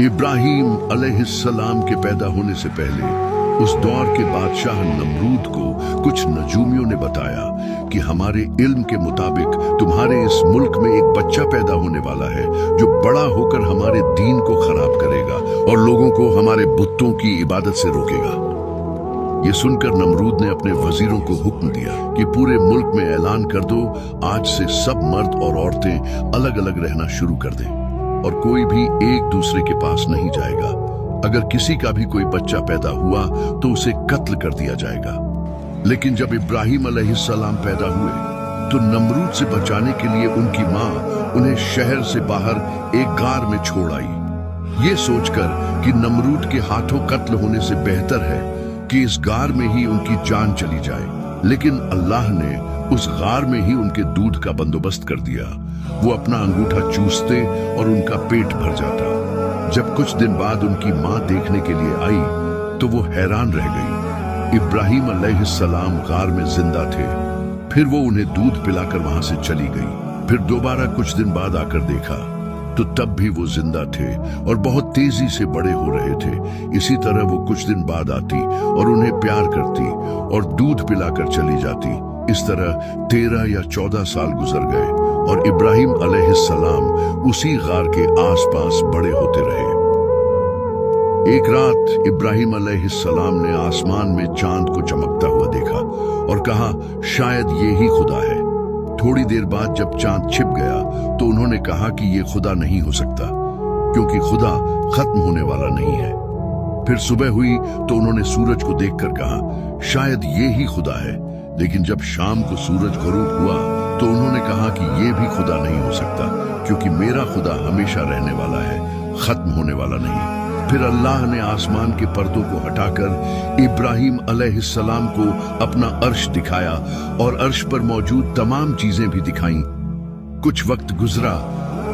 इब्राहीम अलैहिस्सलाम के पैदा होने से पहले उस दौर के बादशाह नमरूद को कुछ नजूमियों ने बताया कि हमारे इल्म के मुताबिक तुम्हारे इस मुल्क में एक बच्चा पैदा होने वाला है जो बड़ा होकर हमारे दीन को खराब करेगा और लोगों को हमारे बुतों की इबादत से रोकेगा। ये सुनकर नमरूद ने अपने वजीरों को हुक्म दिया कि पूरे मुल्क में ऐलान कर दो, आज से सब मर्द और औरतें अलग अलग रहना शुरू कर दें और कोई भी एक दूसरे के पास नहीं जाएगा। अगर किसी का भी कोई बच्चा पैदा हुआ तो उसे कत्ल कर दिया जाएगा। लेकिन जब इब्राहीम अलैहिस्सलाम पैदा हुए तो नमरूद से बचाने के लिए उनकी माँ उन्हें शहर से बाहर एक गार में छोड़ आई, ये सोचकर कि नमरूद के हाथों कत्ल होने से बेहतर है कि इस गार में ही उनकी जान चली जाए। लेकिन अल्लाह ने उस गार में ही उनके दूध का बंदोबस्त कर दिया। वो अपना अंगूठा चूसते और उनका पेट भर जाता। जब कुछ दिन बाद उनकी माँ देखने के लिए आई तो वो हैरान रह गई। इब्राहीम अलैहिस्सलाम गार में जिंदा थे। फिर वो उन्हें दूध पिलाकर वहां से चली गई। फिर दोबारा कुछ दिन बाद आकर देखा तो तब भी वो जिंदा थे और बहुत तेजी से बड़े हो रहे थे। इसी तरह वो कुछ दिन बाद आती और उन्हें प्यार करती और दूध पिलाकर चली जाती। इस तरह 13 या 14 साल गुजर गए और इब्राहीम अलैहिस्सलाम उसी गार के आसपास बड़े होते रहे। एक रात इब्राहीम अलैहिस्सलाम ने आसमान में चांद को चमकता हुआ देखा और कहा, शायद ये ही खुदा है। थोड़ी देर बाद जब चांद छिप गया तो उन्होंने कहा कि ये खुदा नहीं हो सकता, क्योंकि खुदा खत्म होने वाला नहीं है। फिर सुबह हुई तो उन्होंने सूरज को देखकर कहा, शायद ये ही खुदा है। लेकिन जब शाम को सूरज गरूब हुआ तो उन्होंने कहा कि ये भी खुदा नहीं हो सकता, क्योंकि मेरा खुदा हमेशा रहने वाला है, खत्म होने वाला नहीं। फिर अल्लाह ने आसमान के पर्दों को हटाकर इब्राहीम अलैहिस्सलाम को अपना अर्श दिखाया और अर्श पर मौजूद तमाम चीजें भी दिखाईं। कुछ वक्त गुजरा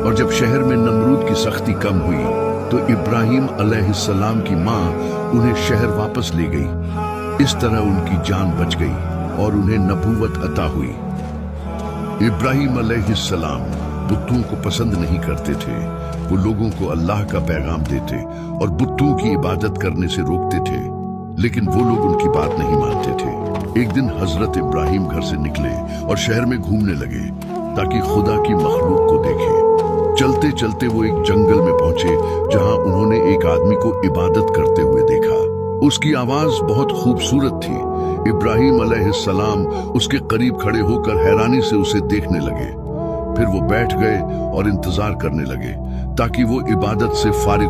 और जब शहर में नमरूद की सख्ती कम हुई तो इब्राहीम अलैहिस्सलाम की माँ उन्हें शहर वापस ले गई। इस तरह उनकी जान बच गई और उन्हें नबूवत अता हुई। इब्राहीम अलैहिस्सलाम बुतों को पसंद नहीं करते थे। वो लोगों को अल्लाह का पैगाम देते और बुतों की इबादत करने से रोकते थे, लेकिन वो लोग उनकी बात नहीं मानते थे। एक दिन हजरत इब्राहीम घर से निकले और शहर में घूमने लगे ताकि खुदा की मखलूक को देखें। चलते चलते वो एक जंगल में पहुंचे जहां उन्होंने एक आदमी को इबादत करते हुए देखा। उसकी आवाज बहुत खूबसूरत थी। इब्राहीम अलैहिस्सलाम उसके करीब खड़े होकर हैरानी से उसे देखने लगे। फिर वो बैठ गए और इंतजार करने लगे ताकि वो इबादत से फारिग